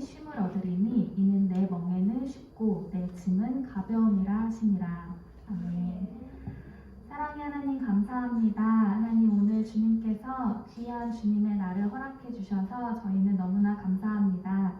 쉼을 얻으리니 이는 내 멍에는 쉽고 내 짐은 가벼움이라 하시니라. 아멘. 사랑의 하나님 감사합니다. 하나님 오늘 주님께서 귀한 주님의 날을 허락해 주셔서 저희는 너무나 감사합니다.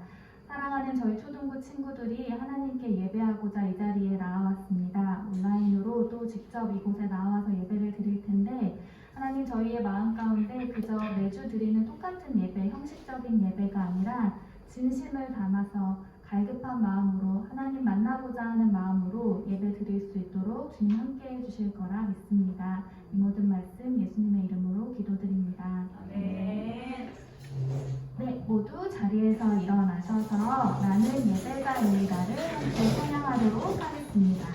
사랑하는 저희 초등부 친구들이 하나님께 예배하고자 이 자리에 나와왔습니다. 온라인으로 또 직접 이곳에 나와서 예배를 드릴 텐데 하나님 저희의 마음 가운데 그저 매주 드리는 똑같은 예배, 형식적인 예배가 아니라 진심을 담아서 갈급한 마음으로 하나님 만나고자 하는 마음으로 예배 드릴 수 있도록 주님 함께 해주실 거라 믿습니다. 이 모든 말씀 예수님의 이름으로 기도드립니다. 아멘. 네, 모두 자리에서 일어나셔서 나는 예배자입니다를 함께 찬양하도록 하겠습니다.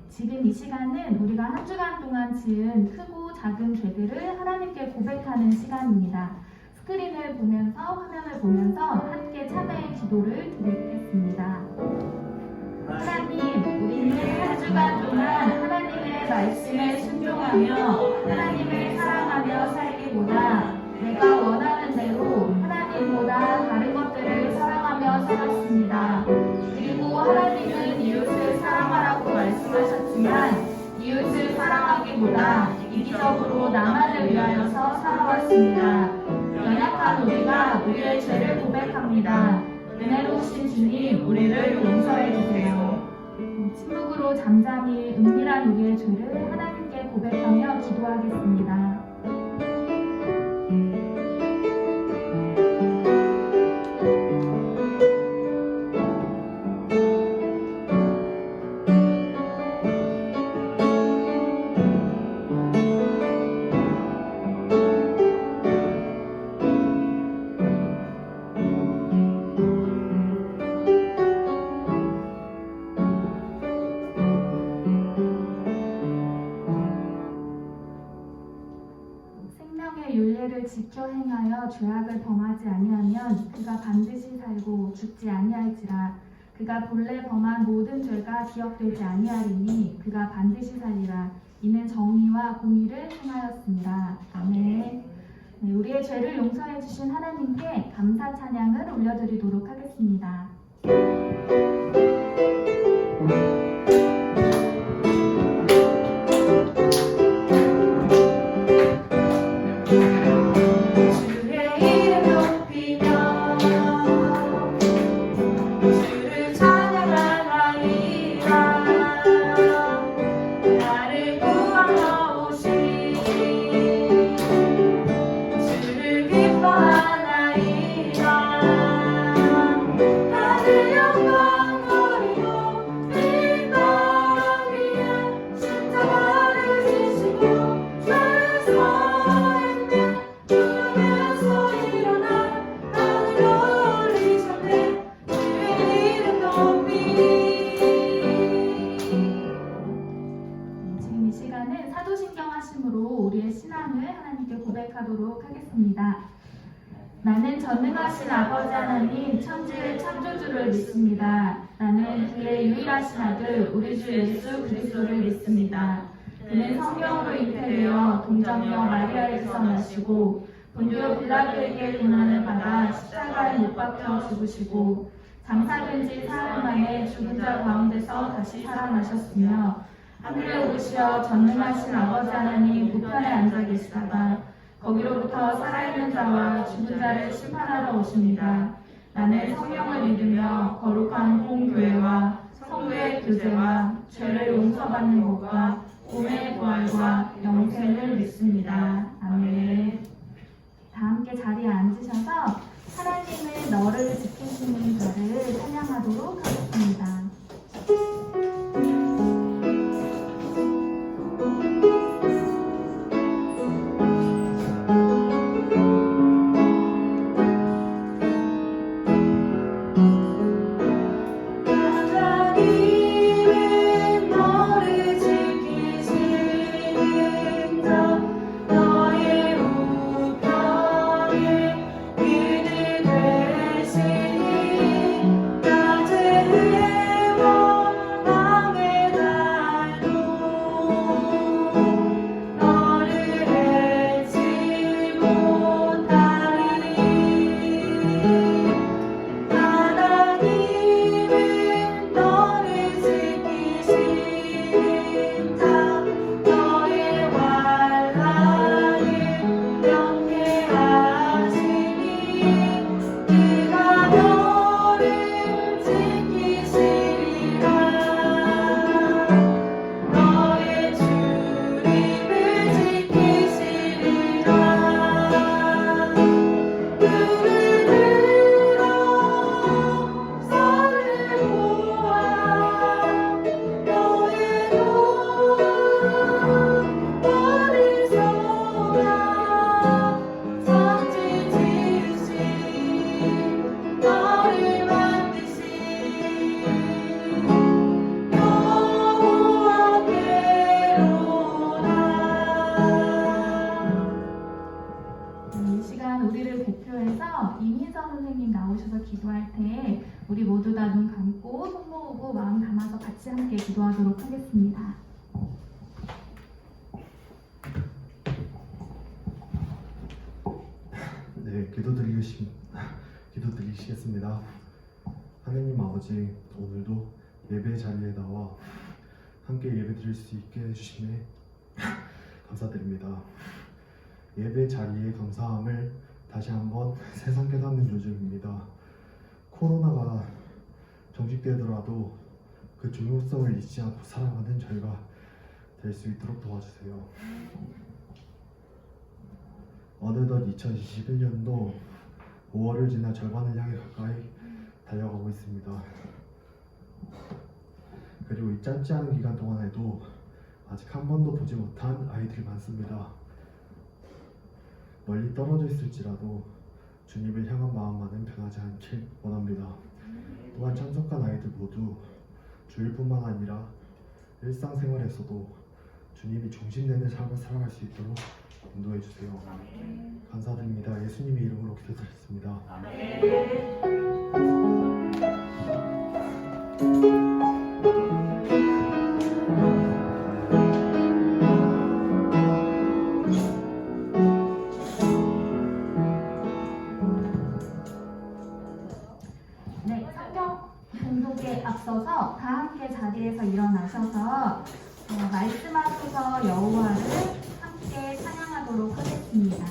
지금 이 시간은 우리가 한 주간 동안 지은 크고 작은 죄들을 하나님께 고백하는 시간입니다. 스크린을 보면서 화면을 보면서 함께 참회의 기도를 드리겠습니다. 하나님, 우리는 한 주간 동안 하나님의 말씀에 순종하며 하나님을 사랑하며 살기보다 내가 원하는 대로 하나님보다 다른 것들을 사랑하며 살았습니다. 그리고 하나님은 이웃을 사랑하라고 말씀하셨지만 이웃을 사랑하기보다 이기적으로 나만을 위하여서 살아왔습니다. 연약한 우리가 우리의 죄를 고백합니다. 은혜로우신 주님, 우리를 용서해 주세요. 침묵으로 잠잠히 은밀한 우리의 죄를 하나님께 고백하며 기도하겠습니다. 윤례를 지켜 행하여 죄악을 범하지 아니하면 그가 반드시 살고 죽지 아니할지라. 그가 본래 범한 모든 죄가 기억되지 아니하리니 그가 반드시 살리라. 이는 정의와 공의를 행하였습니다. 아멘. 네, 우리의 죄를 용서해 주신 하나님께 감사 찬양을 올려드리도록 하겠습니다. 고백하도록 하겠습니다. 나는 전능하신 아버지 하나님 천지의 창조주를 믿습니다. 나는 그의 유일하신 아들 우리 주 예수 그리스도를 믿습니다. 그는 성령으로 잉태되어 동정녀 마리아에게서 나시고 본디오 빌라도에게 고난을 받아 십자가에 못 박혀 죽으시고 장사된 지 사흘 만에 죽은 자 가운데서 다시 살아나셨으며 하늘에 오르시어 전능하신 아버지 하나님 우편에 앉아 계시다가 거기로부터 살아있는 자와 죽은 자를 심판하러 오십니다. 나는 성령을 믿으며 거룩한 공교회와 성도의 교제와 죄를 용서받는 것과 몸의 부활과 영생을 믿습니다. 아멘. 다 함께 자리에 앉으셔서 하나님은 너를 지키시는 자를 찬양하도록 하겠습니다. 기도할 때 우리 모두 다 눈 감고 손 모으고 마음 담아서 같이 함께 기도하도록 하겠습니다. 네, 기도드리시겠습니다. 하나님 아버지, 오늘도 예배 자리에 나와 함께 예배드릴 수 있게 해주심에 감사드립니다. 예배 자리의 감사함을 다시 한번 새삼 깨닫는 요즘입니다. 코로나가 종식되더라도 그 중요성을 잊지 않고 살아가는 저희가 될 수 있도록 도와주세요. 어느덧 2021년도 5월을 지나 절반을 향해 가까이 달려가고 있습니다. 그리고 이 짧지 않은 기간 동안에도 아직 한 번도 보지 못한 아이들이 많습니다. 멀리 떨어져 있을지라도 주님을 향한 마음만은 변하지 않길 원합니다. 또한 참석한 아이들 모두 주일뿐만 아니라 일상생활에서도 주님이 중심되는 삶을 살아갈 수 있도록 인도해 주세요. 감사드립니다. 예수님의 이름으로 기도드렸습니다. 네, 성경 봉독에 앞서서 다 함께 자리에서 일어나셔서 말씀하소서 여호와를 함께 찬양하도록 하겠습니다.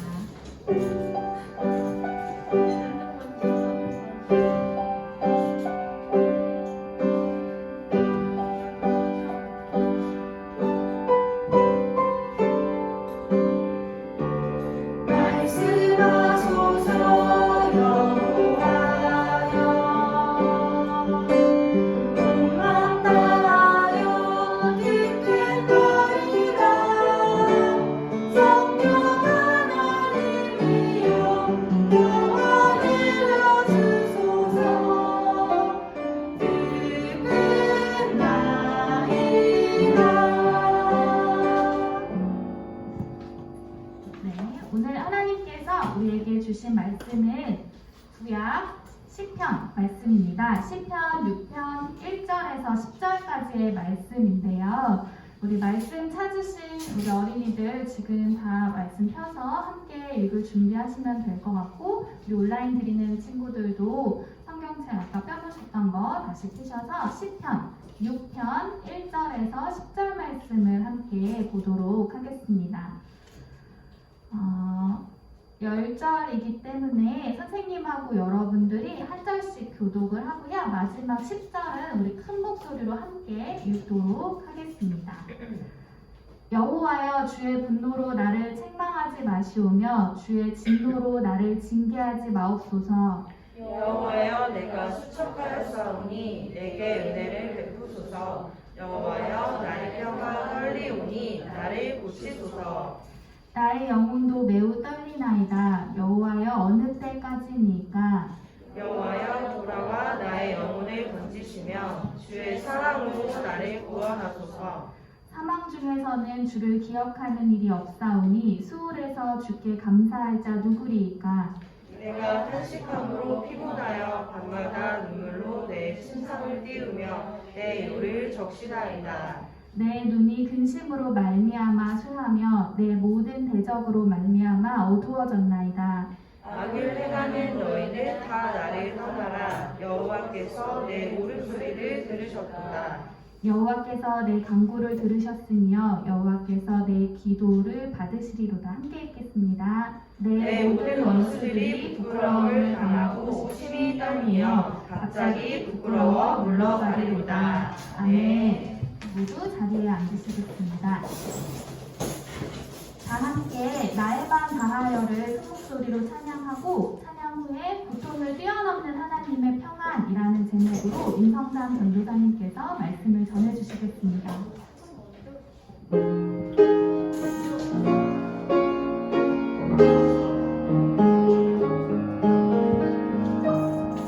우리에게 주신 말씀은 구약 시편 말씀입니다. 시편 6편 1절에서 10절까지의 말씀인데요. 우리 말씀 찾으신 우리 어린이들 지금 다 말씀 펴서 함께 읽을 준비하시면 될 것 같고, 우리 온라인 드리는 친구들도 성경 성경책 아까 펴보셨던 거 다시 펴셔서 시편 6편 1절에서 10절 말씀을 함께 보도록 하겠습니다. 10절이기 때문에 선생님하고 여러분들이 한 절씩 교독을 하고요. 마지막 10절은 우리 큰 목소리로 함께 읽도록 하겠습니다. 여호와여, 주의 분노로 나를 책망하지 마시오며 주의 진노로 나를 징계하지 마옵소서. 여호와여, 내가 수척하였사오니 내게 은혜를 베푸소서. 여호와여, 나의 뼈가 떨리오니 나를 고치소서. 나의 영혼도 매우 떨리나이다. 여호와여, 어느 때까지니까? 여호와여, 돌아와 나의 영혼을 건지시며 주의 사랑으로 나를 구원하소서. 사망 중에서는 주를 기억하는 일이 없사오니 수울에서 주께 감사할 자 누구리이까? 내가 탄식함으로 피곤하여 밤마다 눈물로 내 심장을 띄우며 내 요를 적시나이다. 내 눈이 근심으로 말미암아 쇠하며 내 모든 대적으로 말미암아 어두워졌나이다. 악을 행하는 너희는 다 나를 떠나라. 여호와께서 내 울음소리를 들으셨도다. 여호와께서 내 간구를 들으셨으며 여호와께서 내 기도를 받으시리로다. 함께 읽겠습니다. 내 모든 원수들이 부끄러움을 당하고 심히 떨며 갑자기 부끄러워 물러가리로다. 아멘. 모두 자리에 앉으시겠습니다. 다 함께 나의 반 다하여를 큰 목소리로 찬양하고 찬양 후에 고통을 뛰어넘는 하나님의 평안이라는 제목으로 임성담 전도사님께서 말씀을 전해주시겠습니다.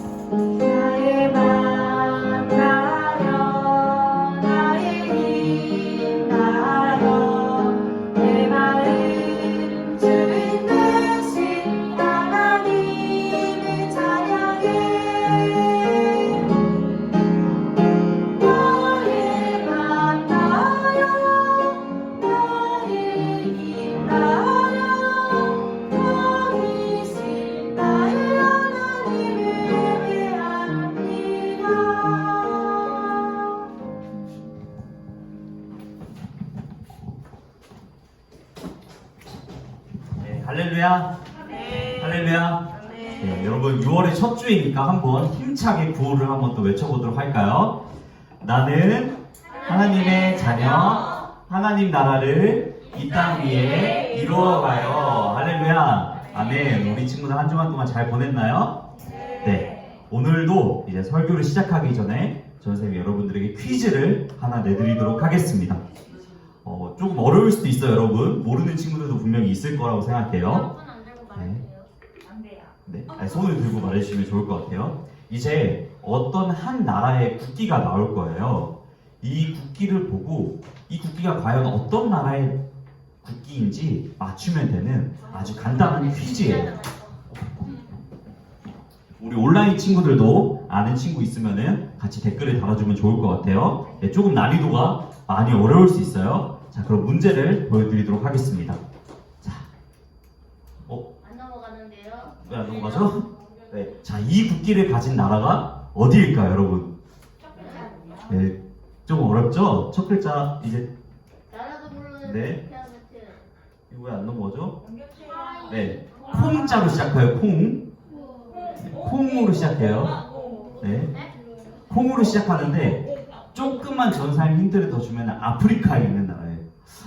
나의 맘 다하여 나의 힘 다하여 내 마음 주인 되신 하나님을 찬양해. 나의 맘 다하여 나의 힘 다하여 너이신 나의 하나님을 위하옵니다. 네, 할렐루야. 할렐루야. 네, 여러분 6월의 첫 주이니까 한번 힘차게 구호를 한번 또 외쳐보도록 할까요? 나는 하나님의 자녀, 하나님 나라를 이 땅 위에 이루어가요. 할렐루야. 아멘. 우리 친구들 한 주간 동안 잘 보냈나요? 네. 오늘도 이제 설교를 시작하기 전에 전선생님이 여러분들에게 퀴즈를 하나 내드리도록 하겠습니다. 조금 어려울 수도 있어요, 여러분. 모르는 친구들도 분명히 있을 거라고 생각해요. 손안 들고 말해도 돼요? 안 돼요. 네, 아니, 손을 들고 말해주시면 좋을 것 같아요. 이제 어떤 한 나라의 국기가 나올 거예요. 이 국기를 보고 이 국기가 과연 어떤 나라의 국기인지 맞추면 되는 아주 간단한 퀴즈예요. 우리 온라인 친구들도 아는 친구 있으면은 같이 댓글에 달아주면 좋을 것 같아요. 네, 조금 난이도가 많이 어려울 수 있어요. 자, 그럼 문제를 보여드리도록 하겠습니다. 자, 안 넘어가는데요? 왜 안 넘어가죠? 네, 자, 이 국기를 가진 나라가 어디일까요, 여러분? 네, 좀 어렵죠? 첫 글자 이제 나라도 모르는 네. 피아노트. 이거 왜 안 넘어가죠? 네, 콩자로 시작해요. 콩. 콩으로 시작해요. 네, 콩으로 시작하는데 조금만 전사님 힌트를 더 주면 아프리카에 있는 나라예요.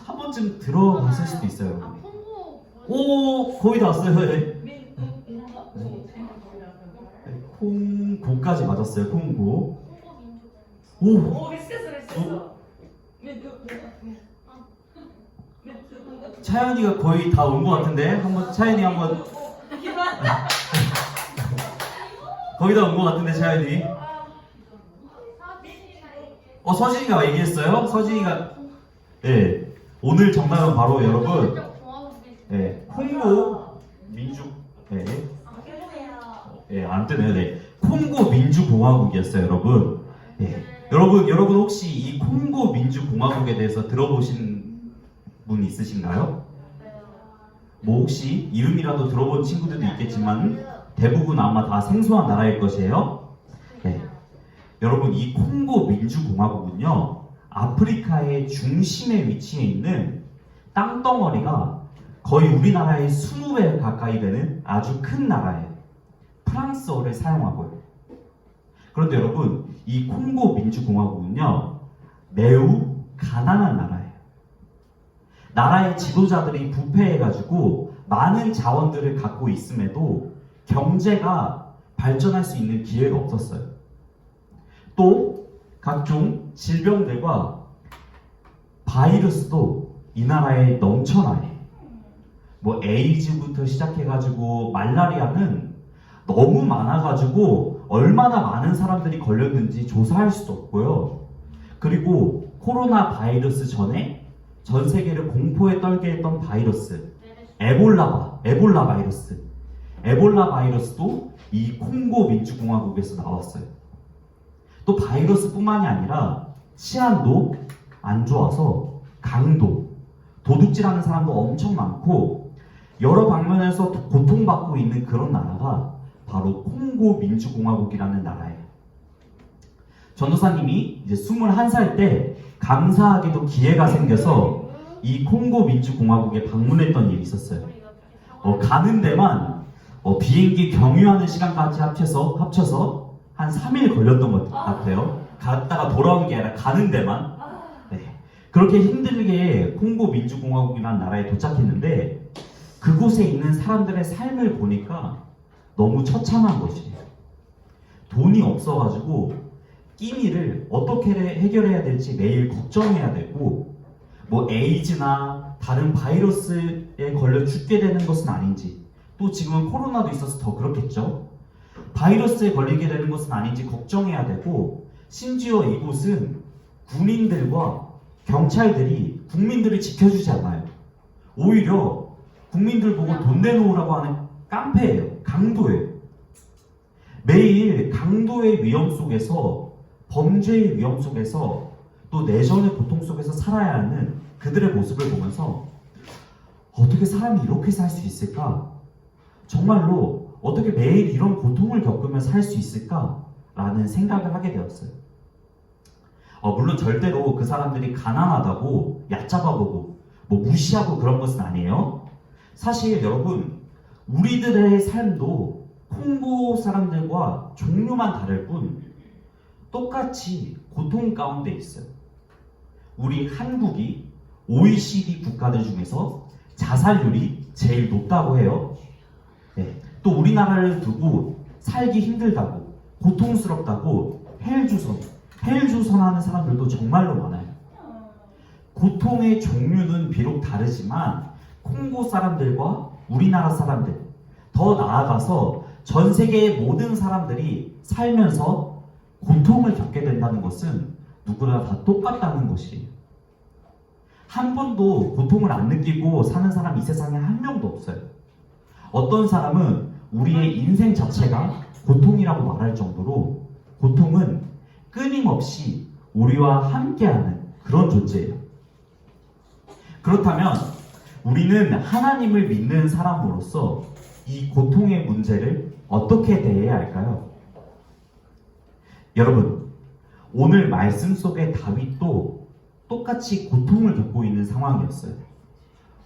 한 번쯤 들어봤을 수도 있어요. 아, 콩고. 오, 거의 다 왔어요. 네. 콩고까지 맞았어요. 콩고. 오, 차연이가 거의 다 온 것 같은데 한번 차연이 한번 거의 다 온 것 같은데 차연이. 서진이가 얘기했어요. 서진이가 네, 오늘 정답은 바로 여러분 네, 콩고 민주 네, 안 뜨네요. 네, 콩고 민주공화국이었어요, 여러분. 네, 여러분 혹시 이 콩고 민주공화국에 대해서 들어보신 분 있으신가요? 뭐 혹시 이름이라도 들어본 친구들도 있겠지만 대부분 아마 다 생소한 나라일 것이에요. 여러분, 이 콩고 민주공화국은요, 아프리카의 중심에 위치해 있는 땅덩어리가 거의 우리나라의 20배 가까이 되는 아주 큰 나라예요. 프랑스어를 사용하고요. 그런데 여러분, 이 콩고 민주공화국은요, 매우 가난한 나라예요. 나라의 지도자들이 부패해가지고 많은 자원들을 갖고 있음에도 경제가 발전할 수 있는 기회가 없었어요. 또 각종 질병들과 바이러스도 이 나라에 넘쳐나요. 뭐 에이즈부터 시작해가지고 말라리아는 너무 많아가지고 얼마나 많은 사람들이 걸렸는지 조사할 수도 없고요. 그리고 코로나 바이러스 전에 전 세계를 공포에 떨게 했던 바이러스, 에볼라 바이러스. 에볼라 바이러스도 이 콩고 민주공화국에서 나왔어요. 또 바이러스뿐만이 아니라 치안도 안 좋아서 강도, 도둑질하는 사람도 엄청 많고 여러 방면에서 고통받고 있는 그런 나라가 바로 콩고 민주공화국이라는 나라예요. 전도사님이 이제 21살 때 감사하게도 기회가 생겨서 이 콩고 민주공화국에 방문했던 일이 있었어요. 가는 데만 비행기 경유하는 시간까지 합쳐서 한 3일 걸렸던 것 같아요. 갔다가 돌아온 게 아니라 가는 데만. 네. 그렇게 힘들게 콩고 민주공화국이라는 나라에 도착했는데 그곳에 있는 사람들의 삶을 보니까 너무 처참한 것이에요. 돈이 없어가지고 끼니를 어떻게 해결해야 될지 매일 걱정해야 되고 뭐 에이즈나 다른 바이러스에 걸려 죽게 되는 것은 아닌지, 또 지금은 코로나도 있어서 더 그렇겠죠. 바이러스에 걸리게 되는 것은 아닌지 걱정해야 되고, 심지어 이곳은 군인들과 경찰들이 국민들을 지켜주지 않아요. 오히려 국민들 보고 돈 내놓으라고 하는 깡패예요. 강도예요. 매일 강도의 위험 속에서, 범죄의 위험 속에서, 또 내전의 고통 속에서 살아야 하는 그들의 모습을 보면서 어떻게 사람이 이렇게 살 수 있을까? 정말로 어떻게 매일 이런 고통을 겪으면서 살 수 있을까? 라는 생각을 하게 되었어요. 물론 절대로 그 사람들이 가난하다고 얕잡아보고 뭐 무시하고 그런 것은 아니에요. 사실 여러분, 우리들의 삶도 콩고 사람들과 종류만 다를 뿐 똑같이 고통 가운데 있어요. 우리 한국이 OECD 국가들 중에서 자살률이 제일 높다고 해요. 네. 또 우리나라를 두고 살기 힘들다고, 고통스럽다고 헬조선 하는 사람들도 정말로 많아요. 고통의 종류는 비록 다르지만 콩고 사람들과 우리나라 사람들, 더 나아가서 전 세계의 모든 사람들이 살면서 고통을 겪게 된다는 것은 누구나 다 똑같다는 것이에요. 한 번도 고통을 안 느끼고 사는 사람이 이 세상에 한 명도 없어요. 어떤 사람은 우리의 인생 자체가 고통이라고 말할 정도로 고통은 끊임없이 우리와 함께하는 그런 존재예요. 그렇다면 우리는 하나님을 믿는 사람으로서 이 고통의 문제를 어떻게 대해야 할까요? 여러분, 오늘 말씀 속의 다윗도 똑같이 고통을 겪고 있는 상황이었어요.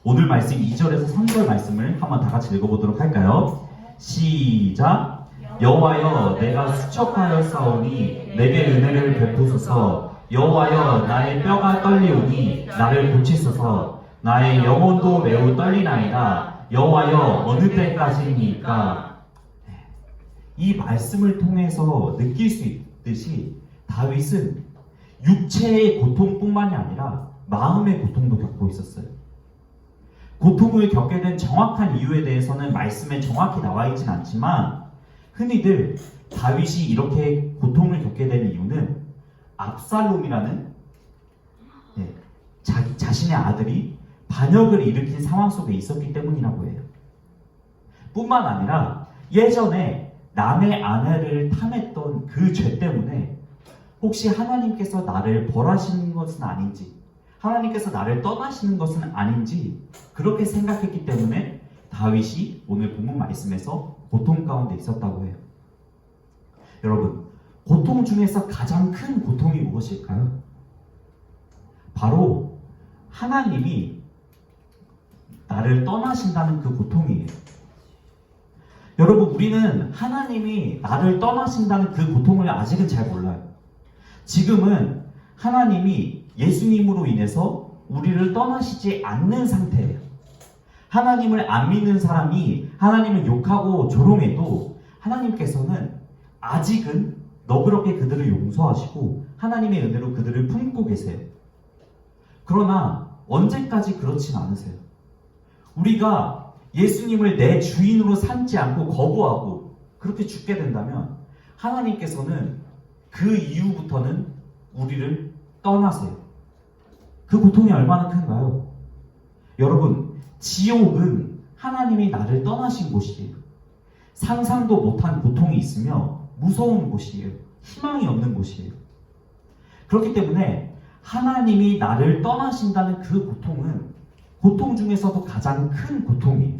오늘 말씀 2절에서 3절 말씀을 한번 다 같이 읽어보도록 할까요? 시작! 여호와여, 내가 수척하여 싸우니 내게 은혜를 베푸소서. 여호와여, 나의 뼈가 떨리오니 나를 고치소서. 나의 영혼도 매우 떨리나이다. 여호와여, 어느 때까지입니까? 이 말씀을 통해서 느낄 수 있듯이 다윗은 육체의 고통뿐만이 아니라 마음의 고통도 겪고 있었어요. 고통을 겪게 된 정확한 이유에 대해서는 말씀에 정확히 나와 있진 않지만 흔히들 다윗이 이렇게 고통을 겪게 된 이유는 압살롬이라는 자신의 아들이 반역을 일으킨 상황 속에 있었기 때문이라고 해요. 뿐만 아니라 예전에 남의 아내를 탐했던 그 죄 때문에 혹시 하나님께서 나를 벌하시는 것은 아닌지, 하나님께서 나를 떠나시는 것은 아닌지 그렇게 생각했기 때문에 다윗이 오늘 본문 말씀에서 고통 가운데 있었다고 해요. 여러분, 고통 중에서 가장 큰 고통이 무엇일까요? 바로 하나님이 나를 떠나신다는 그 고통이에요. 여러분, 우리는 하나님이 나를 떠나신다는 그 고통을 아직은 잘 몰라요. 지금은 하나님이 예수님으로 인해서 우리를 떠나시지 않는 상태예요. 하나님을 안 믿는 사람이 하나님을 욕하고 조롱해도 하나님께서는 아직은 너그럽게 그들을 용서하시고 하나님의 은혜로 그들을 품고 계세요. 그러나 언제까지 그렇진 않으세요. 우리가 예수님을 내 주인으로 삼지 않고 거부하고 그렇게 죽게 된다면 하나님께서는 그 이후부터는 우리를 떠나세요. 그 고통이 얼마나 큰가요? 여러분, 지옥은 하나님이 나를 떠나신 곳이에요. 상상도 못한 고통이 있으며 무서운 곳이에요. 희망이 없는 곳이에요. 그렇기 때문에 하나님이 나를 떠나신다는 그 고통은 고통 중에서도 가장 큰 고통이에요.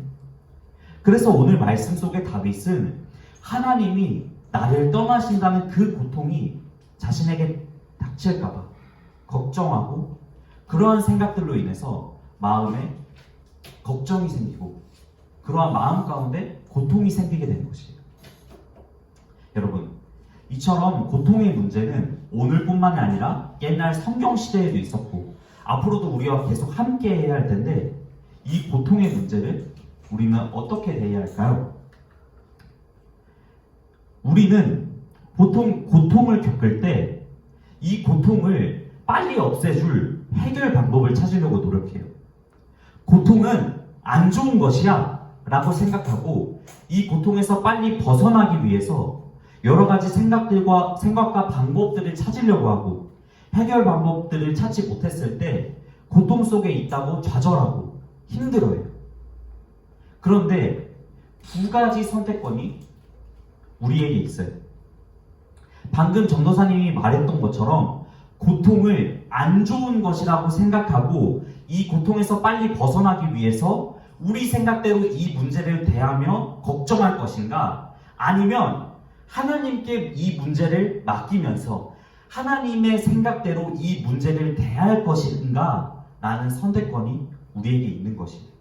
그래서 오늘 말씀 속의 다윗은 하나님이 나를 떠나신다는 그 고통이 자신에게 닥칠까봐 걱정하고 그러한 생각들로 인해서 마음에 걱정이 생기고 그러한 마음 가운데 고통이 생기게 되는 것이에요. 여러분, 이처럼 고통의 문제는 오늘뿐만이 아니라 옛날 성경 시대에도 있었고 앞으로도 우리와 계속 함께 해야 할 텐데 이 고통의 문제를 우리는 어떻게 대해야 할까요? 우리는 보통 고통을 겪을 때 이 고통을 빨리 없애줄 해결 방법을 찾으려고 노력해요. 고통은 안 좋은 것이야 라고 생각하고 이 고통에서 빨리 벗어나기 위해서 여러 가지 생각과 방법들을 찾으려고 하고 해결 방법들을 찾지 못했을 때 고통 속에 있다고 좌절하고 힘들어요. 그런데 두 가지 선택권이 우리에게 있어요. 방금 전도사님이 말했던 것처럼 고통을 안 좋은 것이라고 생각하고 이 고통에서 빨리 벗어나기 위해서 우리 생각대로 이 문제를 대하며 걱정할 것인가, 아니면 하나님께 이 문제를 맡기면서 하나님의 생각대로 이 문제를 대할 것인가 라는 선택권이 우리에게 있는 것이에요.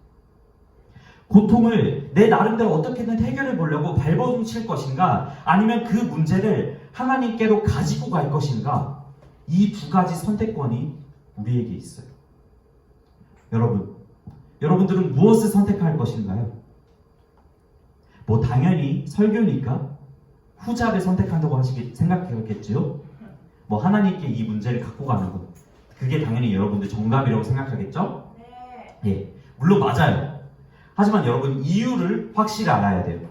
고통을 내 나름대로 어떻게든 해결해 보려고 발버둥 칠 것인가, 아니면 그 문제를 하나님께로 가지고 갈 것인가, 이 두 가지 선택권이 우리에게 있어요. 여러분들은 무엇을 선택할 것인가요? 뭐 당연히 설교니까 후자를 선택한다고 생각하겠죠? 뭐 하나님께 이 문제를 갖고 가는 것, 그게 당연히 여러분들 정답이라고 생각하겠죠? 네. 예, 물론 맞아요. 하지만 여러분, 이유를 확실히 알아야 돼요.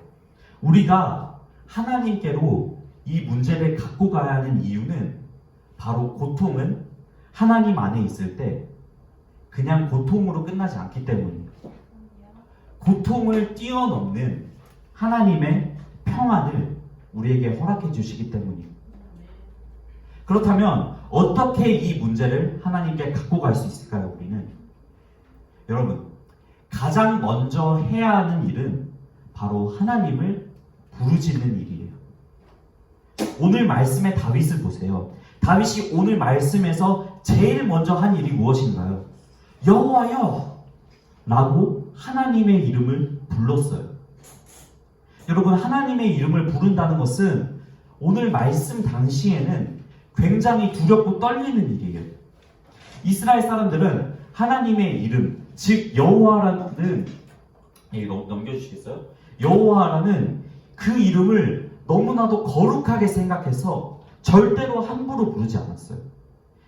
우리가 하나님께로 이 문제를 갖고 가야 하는 이유는 바로 고통은 하나님 안에 있을 때 그냥 고통으로 끝나지 않기 때문이에요. 고통을 뛰어넘는 하나님의 평안을 우리에게 허락해 주시기 때문이에요. 그렇다면 어떻게 이 문제를 하나님께 갖고 갈 수 있을까요? 우리는, 여러분, 가장 먼저 해야 하는 일은 바로 하나님을 부르짖는 일이에요. 오늘 말씀의 다윗을 보세요. 다윗이 오늘 말씀에서 제일 먼저 한 일이 무엇인가요? 여호와여 라고 하나님의 이름을 불렀어요. 여러분, 하나님의 이름을 부른다는 것은 오늘 말씀 당시에는 굉장히 두렵고 떨리는 일이에요. 이스라엘 사람들은 하나님의 이름, 즉 여호와라는, 넘겨주시겠어요? 여호와라는 그 이름을 너무나도 거룩하게 생각해서 절대로 함부로 부르지 않았어요.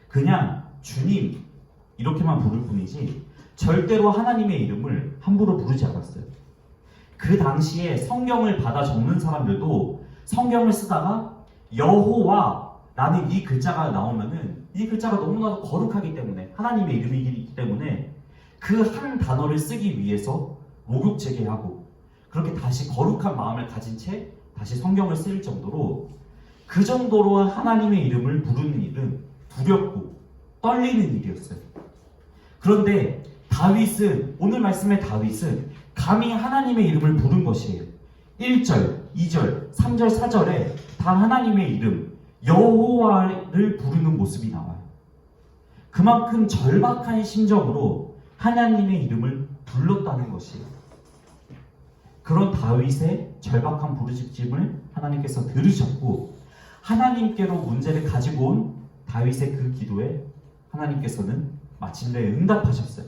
그냥 주님 이렇게만 부를 뿐이지 절대로 하나님의 이름을 함부로 부르지 않았어요. 그 당시에 성경을 받아 적는 사람들도 성경을 쓰다가 여호와라는 이 글자가 나오면은 이 글자가 너무나도 거룩하기 때문에, 하나님의 이름이기 때문에 그 한 단어를 쓰기 위해서 목욕제계하고 그렇게 다시 거룩한 마음을 가진 채 다시 성경을 쓸 정도로, 그 정도로 하나님의 이름을 부르는 일은 두렵고 떨리는 일이었어요. 그런데 다윗은, 오늘 말씀의 다윗은 감히 하나님의 이름을 부른 것이에요. 1절, 2절, 3절, 4절에 다 하나님의 이름, 여호와를 부르는 모습이 나와요. 그만큼 절박한 심정으로 하나님의 이름을 불렀다는 것이에요. 그런 다윗의 절박한 부르짖음을 하나님께서 들으셨고 하나님께로 문제를 가지고 온 다윗의 그 기도에 하나님께서는 마침내 응답하셨어요.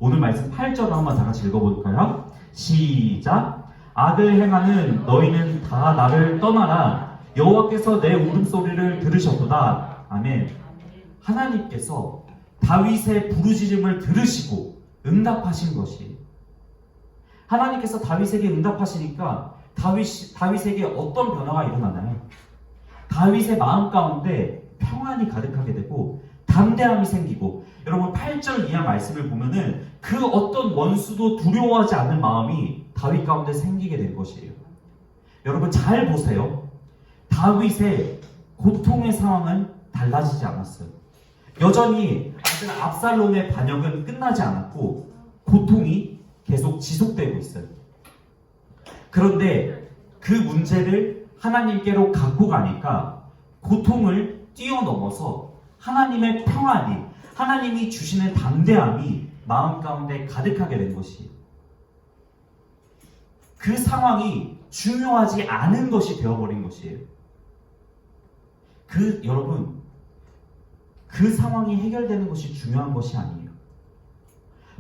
오늘 말씀 8절 한번 다 같이 읽어볼까요? 시작. 악을 행하는 너희는 다 나를 떠나라. 여호와께서 내 울음소리를 들으셨도다. 아멘. 하나님께서 다윗의 부르짖음을 들으시고 응답하신 것이 하나님께서 다윗에게 응답하시니까 다윗에게 어떤 변화가 일어나나요? 다윗의 마음 가운데 평안이 가득하게 되고 담대함이 생기고 여러분 8절 이하 말씀을 보면은 그 어떤 원수도 두려워하지 않는 마음이 다윗 가운데 생기게 된 것이에요. 여러분 잘 보세요. 다윗의 고통의 상황은 달라지지 않았어요. 여전히 아들 압살롬의 반역은 끝나지 않았고 고통이 계속 지속되고 있어요. 그런데 그 문제를 하나님께로 갖고 가니까 고통을 뛰어넘어서 하나님의 평안이 하나님이 주시는 담대함이 마음 가운데 가득하게 된 것이에요. 그 상황이 중요하지 않은 것이 되어버린 것이에요. 여러분 그 상황이 해결되는 것이 중요한 것이 아니에요.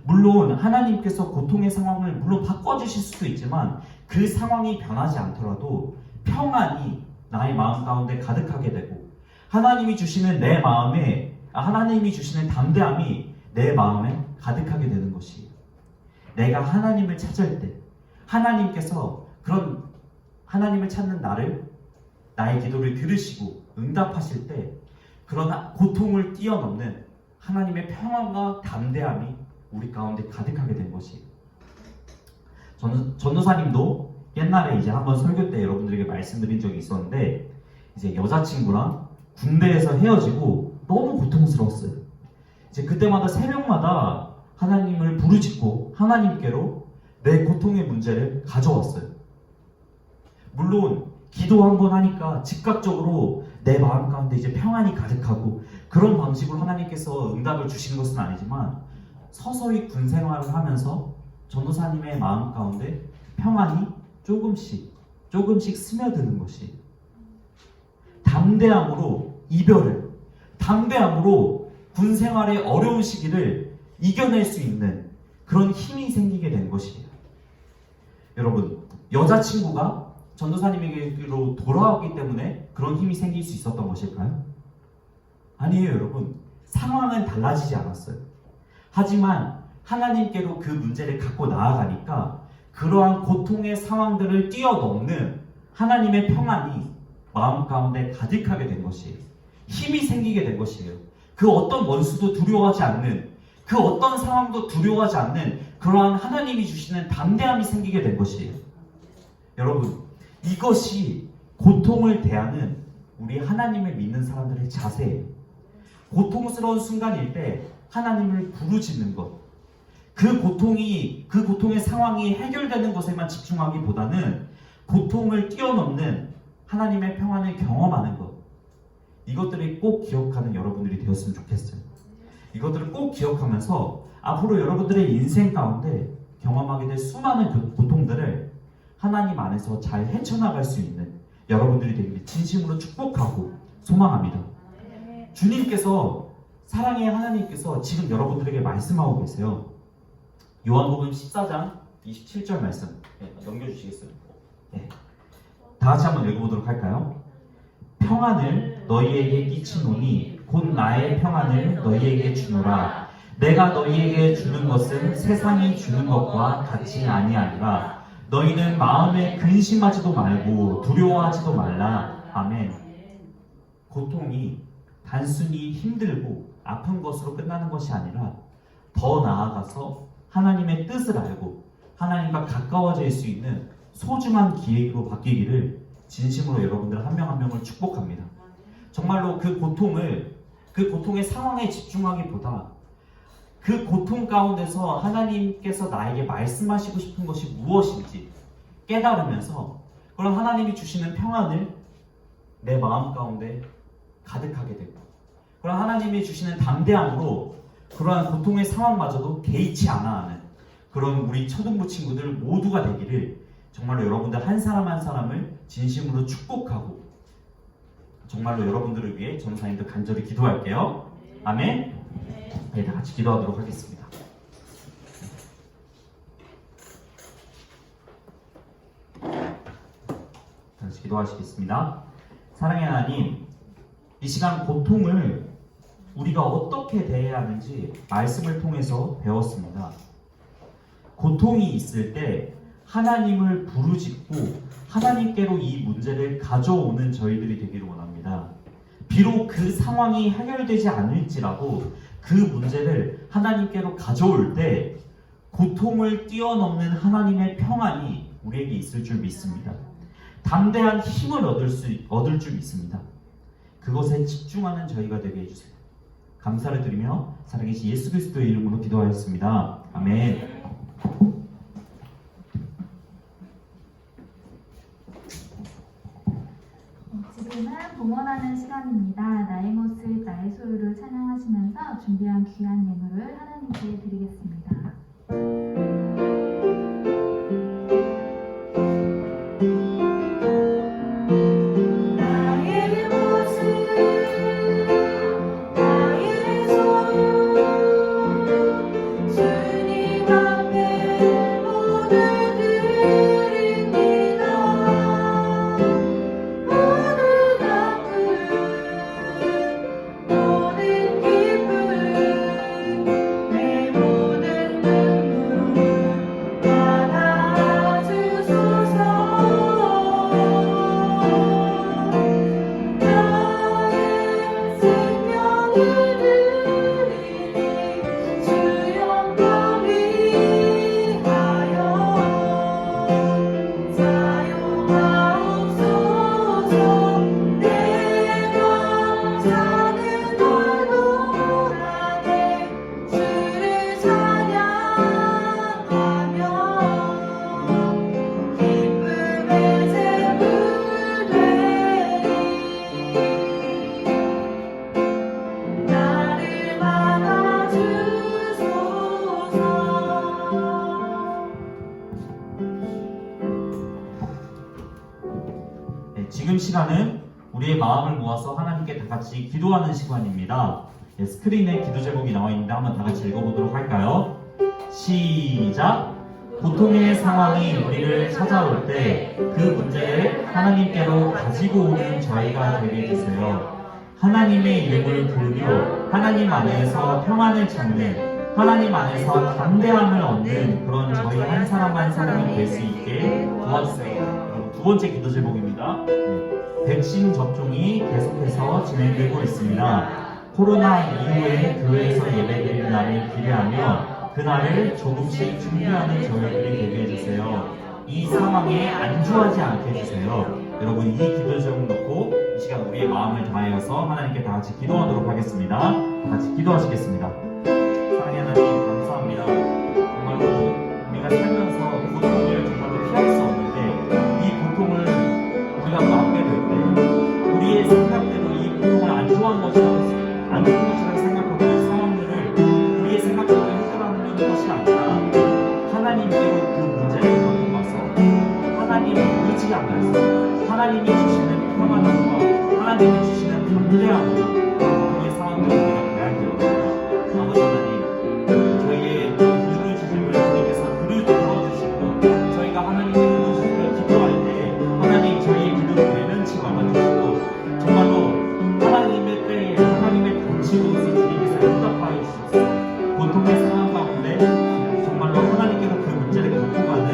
물론 하나님께서 고통의 상황을 물론 바꿔주실 수도 있지만 그 상황이 변하지 않더라도 평안이 나의 마음 가운데 가득하게 되고 하나님이 주시는 내 마음에 하나님이 주시는 담대함이 내 마음에 가득하게 되는 것이에요. 내가 하나님을 찾을 때 하나님께서 그런 하나님을 찾는 나의 기도를 들으시고 응답하실 때 그런 고통을 뛰어넘는 하나님의 평안과 담대함이 우리 가운데 가득하게 된 것이에요. 전도사님도 옛날에 이제 한번 설교 때 여러분들에게 말씀드린 적이 있었는데 이제 여자친구랑 군대에서 헤어지고 너무 고통스러웠어요. 이제 그때마다 새벽마다 하나님을 부르짖고 하나님께로 내 고통의 문제를 가져왔어요. 물론 기도 한번 하니까 즉각적으로 내 마음 가운데 이제 평안이 가득하고 그런 방식으로 하나님께서 응답을 주신 것은 아니지만 서서히 군 생활을 하면서 전도사님의 마음 가운데 평안이 조금씩 스며드는 것이 담대함으로 담대함으로 군 생활의 어려운 시기를 이겨낼 수 있는 그런 힘이 생기게 된 것이에요. 여러분, 여자친구가 전도사님에게로 돌아왔기 때문에 그런 힘이 생길 수 있었던 것일까요? 아니에요, 여러분. 상황은 달라지지 않았어요. 하지만 하나님께로 그 문제를 갖고 나아가니까 그러한 고통의 상황들을 뛰어넘는 하나님의 평안이 마음 가운데 가득하게 된 것이에요. 힘이 생기게 된 것이에요. 그 어떤 원수도 두려워하지 않는, 그 어떤 상황도 두려워하지 않는 그러한 하나님이 주시는 담대함이 생기게 된 것이에요. 여러분, 이것이 고통을 대하는 우리 하나님을 믿는 사람들의 자세예요. 고통스러운 순간일 때 하나님을 부르짖는 것, 그 고통의 상황이 해결되는 것에만 집중하기보다는 고통을 뛰어넘는 하나님의 평안을 경험하는 것, 이것들을 꼭 기억하는 여러분들이 되었으면 좋겠어요. 이것들을 꼭 기억하면서 앞으로 여러분들의 인생 가운데 경험하게 될 수많은 고통들을 하나님 안에서 잘 헤쳐나갈 수 있는 여러분들이 되기를 진심으로 축복하고 소망합니다. 주님께서, 사랑의 하나님께서 지금 여러분들에게 말씀하고 계세요. 요한복음 14장 27절 말씀 넘겨주시겠어요? 네. 다 같이 한번 읽어보도록 할까요? 평안을 너희에게 끼치노니 곧 나의 평안을 너희에게 주노라. 내가 너희에게 주는 것은 세상이 주는 것과 같이 아니하니라. 너희는 마음에 근심하지도 말고 두려워하지도 말라. 아멘. 고통이 단순히 힘들고 아픈 것으로 끝나는 것이 아니라 더 나아가서 하나님의 뜻을 알고 하나님과 가까워질 수 있는 소중한 기회로 바뀌기를 진심으로 여러분들 한 명 한 명을 축복합니다. 정말로 그 고통의 상황에 집중하기보다 그 고통 가운데서 하나님께서 나에게 말씀하시고 싶은 것이 무엇인지 깨달으면서 그런 하나님이 주시는 평안을 내 마음 가운데 가득하게 되고, 그런 하나님이 주시는 담대함으로 그러한 고통의 상황마저도 개의치 않아 하는 그런 우리 초등부 친구들 모두가 되기를 정말로 여러분들 한 사람 한 사람을 진심으로 축복하고 정말로 여러분들을 위해 전사님도 간절히 기도할게요. 아멘. 네, 다 같이 기도하도록 하겠습니다. 다시 기도하시겠습니다. 사랑의 하나님, 이 시간 고통을 우리가 어떻게 대해야 하는지 말씀을 통해서 배웠습니다. 고통이 있을 때 하나님을 부르짖고 하나님께로 이 문제를 가져오는 저희들이 되기를 원합니다. 비록 그 상황이 해결되지 않을지라도 그 문제를 하나님께로 가져올 때 고통을 뛰어넘는 하나님의 평안이 우리에게 있을 줄 믿습니다. 담대한 힘을 얻을 줄 믿습니다. 그것에 집중하는 저희가 되게 해주세요. 감사를 드리며 살아계신 예수 그리스도의 이름으로 기도하였습니다. 아멘. 지금은 봉헌하는 시간입니다. 나의 모습, 나의 소유를 찬양하시면서 준비한 귀한 예물을 하나님께 드리겠습니다. 나의 모습 나의 소유 주님 앞에 모두 드립니다. 모든 아픔 모든 기쁨 내 모든 눈물 받아주소서. 지금 시간은 우리의 마음을 모아서 하나님께 다 같이 기도하는 시간입니다. 스크린에 기도 제목이 나와 있는데 한번 다 같이 읽어보도록 할까요? 시작! 고통의 상황이 우리를 찾아올 때 그 문제를 하나님께로 가지고 오는 저희가 되게 해주세요. 하나님의 이름을 부르며 하나님 안에서 평안을 찾는, 하나님 안에서 담대함을 얻는 그런 저희 한 사람 한 사람이 될 수 있게 도와주세요. 두 번째 기도 제목입니다. 백신 접종이 계속해서 진행되고 있습니다. 코로나 이후에 교회에서 예배드릴 날을 기대하며 그날을 조금씩 준비하는 저희들이 되게 해주세요. 이 상황에 안주하지 않게 해주세요. 여러분, 이 기도 제목 놓고 이 시간 우리의 마음을 다하여서 하나님께 다 같이 기도하도록 하겠습니다. 다 같이 기도하시겠습니다. 사랑의 하나님, 감사합니다. 정말로 우리가 살면서 고통을 정말로 피할 수 없는데 이 고통을 우리가 맞게 될 때 우리의 생각대로 이 고통을 안주한 것이라고 생각하고 이 상황들을 우리의 생각대로 해결하는 것이 아니라 하나님께로 그 문제를 갖고 가서 하나님을 의지하면서 하나님이 주시는 평안함과 하나님이 주시는 담대함으로 고통의 상황들을 우리가 대할 때입니다. 아버지 하나님, 저희의 기도를 주심을 주님께서 그를 들어주시고 저희가 하나님의 기도 주심을 기도할 때 하나님 저희의 기도를 외면치 말아주시고 정말로 하나님의 때에 하나님의 방식으로 주님께서 응답하여 주셔서 고통의 상황 가운데 정말로 하나님께서 그 문제를 갖고 가는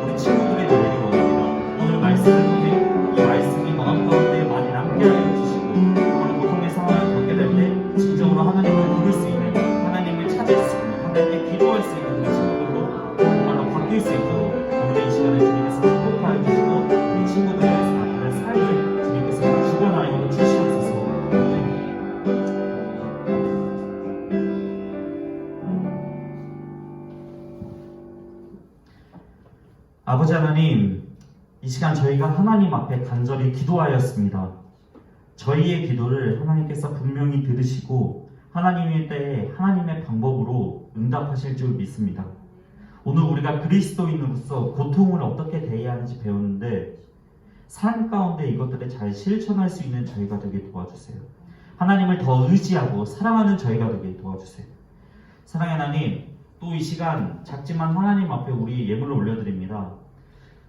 우리 친구들이 되기를 원합니다. 오늘 말씀을 통해 이 말씀이 마음 가운데 많이 남게 하여 주시고 정말 고통의 상황을 겪게 될 때 진정으로 하나님을 부를 수 있는, 하나님을 찾을 수 있는, 하나님께 기도할 수 있는 우리 친구들로 정말로 바뀔 수 있도록 오늘 이 시간에 주님께서 축복하여 주시고 우리 친구들의 삶을 주님께서 주관하여 주시옵소서. 아버지 하나님, 이 시간 저희가 하나님 앞에 간절히 기도하였습니다. 저희의 기도를 하나님께서 분명히 들으시고 하나님의 때에 하나님의 방법으로 응답하실 줄 믿습니다. 오늘 우리가 그리스도인으로서 고통을 어떻게 대해야 하는지 배우는데 삶 가운데 이것들을 잘 실천할 수 있는 저희가 되게 도와주세요. 하나님을 더 의지하고 사랑하는 저희가 되게 도와주세요. 사랑의 하나님, 또 이 시간 작지만 하나님 앞에 우리 예물을 올려드립니다.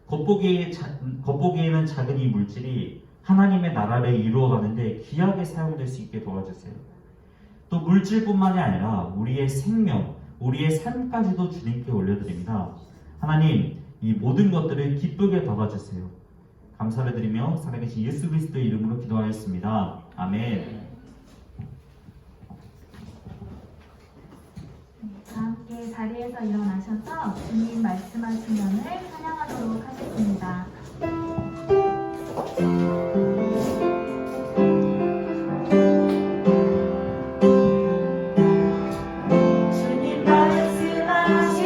겉보기에는 작은 이 물질이 하나님의 나라를 이루어가는데 귀하게 사용될 수 있게 도와주세요. 또 물질뿐만이 아니라 우리의 생명, 우리의 삶까지도 주님께 올려드립니다. 하나님, 이 모든 것들을 기쁘게 받아주세요. 감사를 드리며 살아계신 예수 그리스도의 이름으로 기도하였습니다. 아멘. 다 함께 자리에서 일어나셔서 주님 말씀하시면을 찬양하도록 하겠습니다. 주님 말씀하시면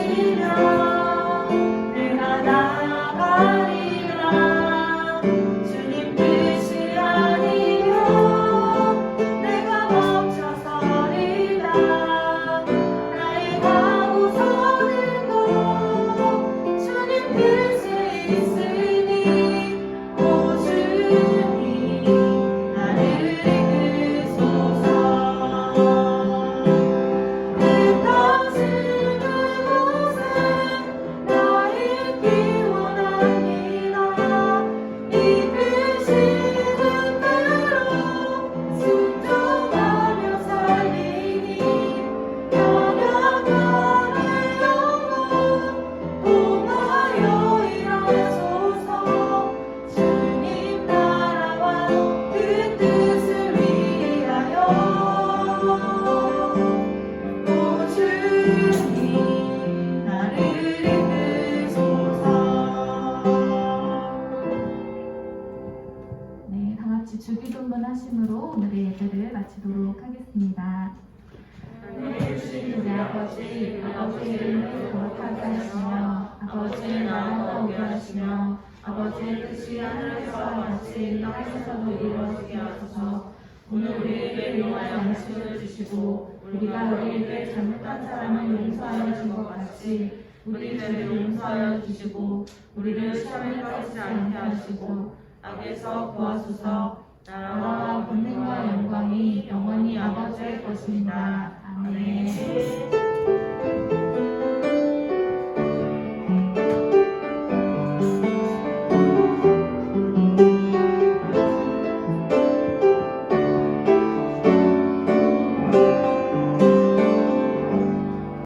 내가 나아가리라. 주님 뜻이 아니면 내가 멈춰서리라. 나의 가고 서는 곳 주님 뜻이 있으니 오 주님 나를 이끄소서. 뜻하신 그곳에 나 있기 원합니다. 이끄시는 대로 순종하며 살리니 변화가는 영혼 통하여 일하소서. 주님 나라와 그 뜻을 위하여 오 주님 나를 이끄소서. 네, 다 같이 주기도문 하심으로 오늘의 예배를 마치도록 하겠습니다. 하늘 주신 우리 아버지, 아버지의 이름을 거룩하게 하시며 아버지의 나라가 오게 하시며 아버지의 뜻이 하늘에서 같이 땅에서도 이루어지게 하소서. 오늘 우리에게 용할 양식을 주시고 우리가 우리에게 잘못한 사람을 용서하여 준 것 같이 우리 죄를 용서하여 주시고 우리를 시험에 빠지지 않게 하시고 악에서 구하소서. 나라와 권능과 영광이 영원히 아버지의 것입니다. 아멘.